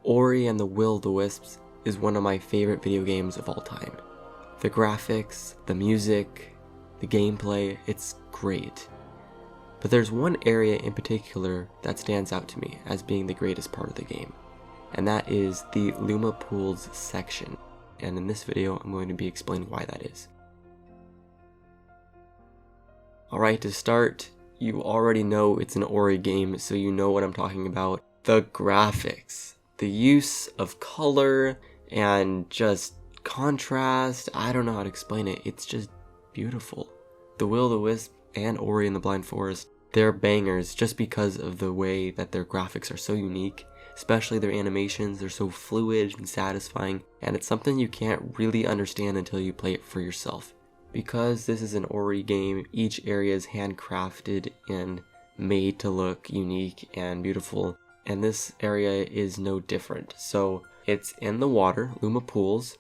Ori and the Will of the Wisps is one of my favorite video games of all time. The graphics, the music, the gameplay, it's great. But there's one area in particular that stands out to me as being the greatest part of the game, and that is the Luma Pools section. And in this video, I'm going to be explaining why that is. Alright, to start, you already know it's an Ori game, so you know what I'm talking about. The graphics. The use of color and just contrast, I don't know how to explain it, it's just beautiful. The Will of the Wisp and Ori and the Blind Forest, they're bangers just because of the way that their graphics are so unique, especially their animations, they're so fluid and satisfying, and it's something you can't really understand until you play it for yourself. Because this is an Ori game, each area is handcrafted and made to look unique and beautiful. And this area is no different. So it's in the water, Luma Pools.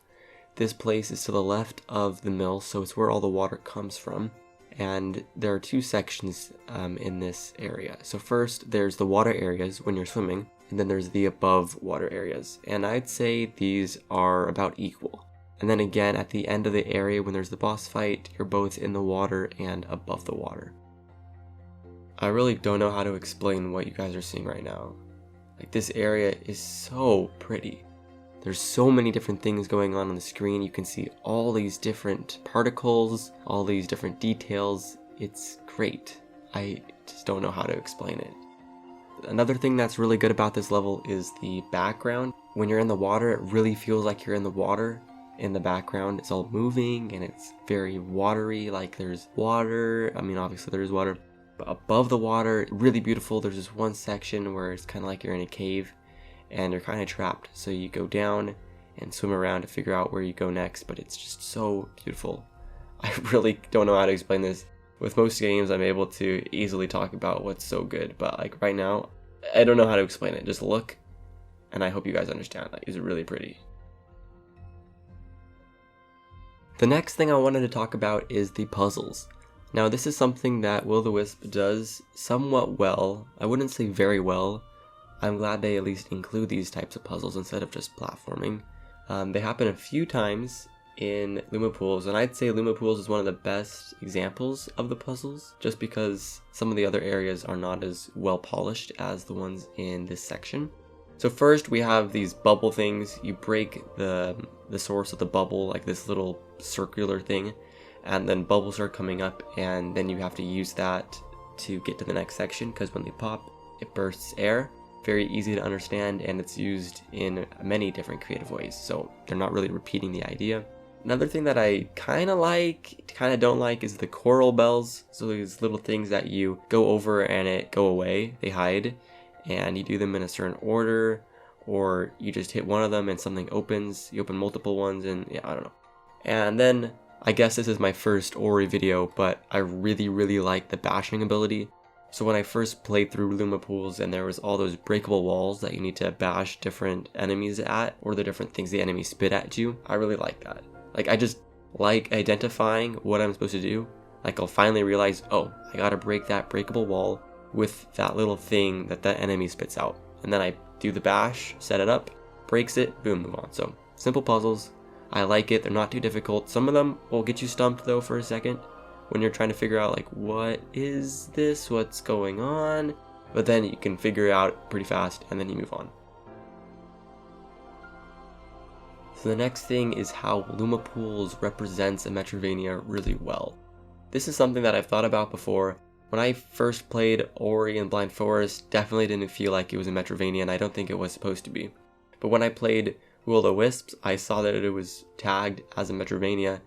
This place is to the left of the mill, so it's where all the water comes from. And there are two sections in this area. So first, there's the water areas when you're swimming, and then there's the above water areas. And I'd say these are about equal. And then again, at the end of the area, when there's the boss fight, you're both in the water and above the water. I really don't know how to explain what you guys are seeing right now. Like, this area is so pretty. There's so many different things going on the screen. You can see all these different particles, all these different details. It's great. I just don't know how to explain it. Another thing that's really good about this level is the background. When you're in the water, it really feels like you're in the water. In the background, it's all moving and it's very watery, like there's water. I mean, obviously there is water. But above the water, really beautiful. There's this one section where it's kind of like you're in a cave and you're kind of trapped. So you go down and swim around to figure out where you go next, but it's just so beautiful. I really don't know how to explain this. With most games, I'm able to easily talk about what's so good, but like right now, I don't know how to explain it. Just look, and I hope you guys understand. Like, it's really pretty. The next thing I wanted to talk about is the puzzles. Now, this is something that Will the Wisp does somewhat well. I wouldn't say very well. I'm glad they at least include these types of puzzles instead of just platforming. They happen a few times in Luma Pools, and I'd say Luma Pools is one of the best examples of the puzzles, just because some of the other areas are not as well polished as the ones in this section. So first we have these bubble things. You break the source of the bubble, like this little circular thing, and then bubbles are coming up, and then you have to use that to get to the next section, because when they pop, it bursts air. Very easy to understand, and it's used in many different creative ways, so they're not really repeating the idea. Another thing that I kind of like, kind of don't like, is the coral bells. So these little things that you go over and it go away, they hide, and you do them in a certain order, or you just hit one of them and something opens. You open multiple ones, and yeah, I don't know. And then I guess this is my first Ori video, but I really like the bashing ability. So when I first played through Luma Pools and there was all those breakable walls that you need to bash different enemies at, or the different things the enemies spit at you, I really like that. Like, I just like identifying what I'm supposed to do. Like, I'll finally realize, oh, I gotta break that breakable wall with that little thing that that enemy spits out. And then I do the bash, set it up, breaks it, boom, move on. So, simple puzzles. I like it, they're not too difficult. Some of them will get you stumped though for a second when you're trying to figure out, like, what is this, what's going on? But then you can figure it out pretty fast and then you move on. So the next thing is how Luma Pools represents a Metrovania really well. This is something that I've thought about before. When I first played Ori and Blind Forest, definitely didn't feel like it was a Metrovania, and I don't think it was supposed to be. But when I played Will of the Wisps, I saw that it was tagged as a Metrovania,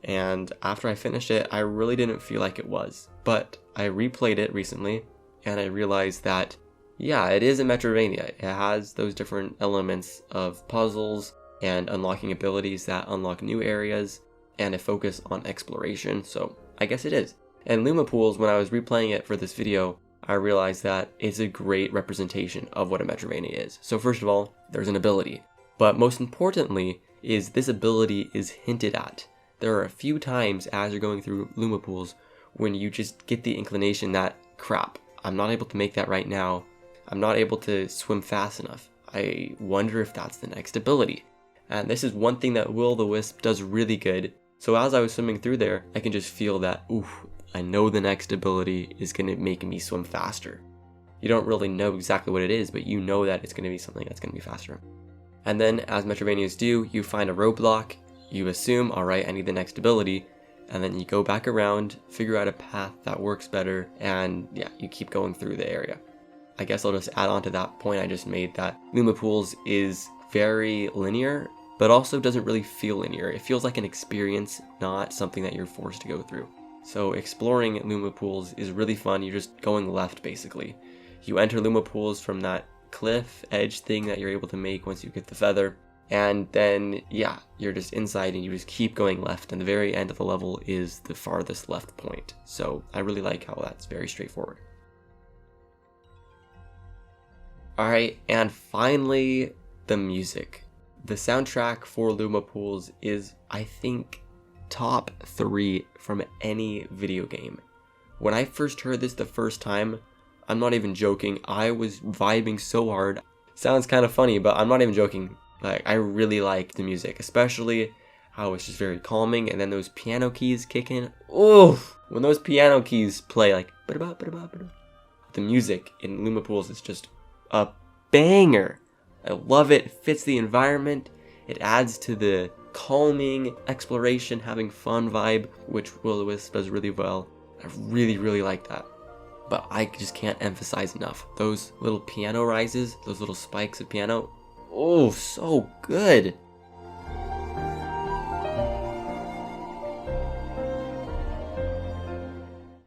and after I finished it, I really didn't feel like it was. But I replayed it recently, and I realized that, yeah, it is a Metrovania. It has those different elements of puzzles and unlocking abilities that unlock new areas, and a focus on exploration, so I guess it is. And Luma Pools, when I was replaying it for this video, I realized that it's a great representation of what a Metrovania is. So first of all, there's an ability. But most importantly, is this ability is hinted at. There are a few times as you're going through Luma Pools when you just get the inclination that, crap, I'm not able to make that right now. I'm not able to swim fast enough. I wonder if that's the next ability. And this is one thing that Will the Wisp does really good. So as I was swimming through there, I can just feel that, ooh, I know the next ability is going to make me swim faster. You don't really know exactly what it is, but you know that it's going to be something that's going to be faster. And then, as Metrovanias do, you find a roadblock, you assume, alright, I need the next ability, and then you go back around, figure out a path that works better, and yeah, you keep going through the area. I guess I'll just add on to that point I just made that Luma Pools is very linear, but also doesn't really feel linear. It feels like an experience, not something that you're forced to go through. So exploring Luma Pools is really fun. You're just going left, basically. You enter Luma Pools from that cliff edge thing that you're able to make once you get the feather. And then, yeah, you're just inside and you just keep going left. And the very end of the level is the farthest left point. So I really like how that's very straightforward. Alright, and finally, the music. The soundtrack for Luma Pools is, I think, top 3 from any video game. When I first heard this the first time, I'm not even joking, I was vibing so hard. Sounds kind of funny, but I'm not even joking. Like, I really like the music, especially how it's just very calming, and then those piano keys kick in. Oof! When those piano keys play, like, the music in Luma Pools is just a banger. I love it. It fits the environment. It adds to the calming exploration, having fun vibe, which Will the Wisp does really well. I really, really like that. But I just can't emphasize enough. Those little piano rises, those little spikes of piano, oh, so good.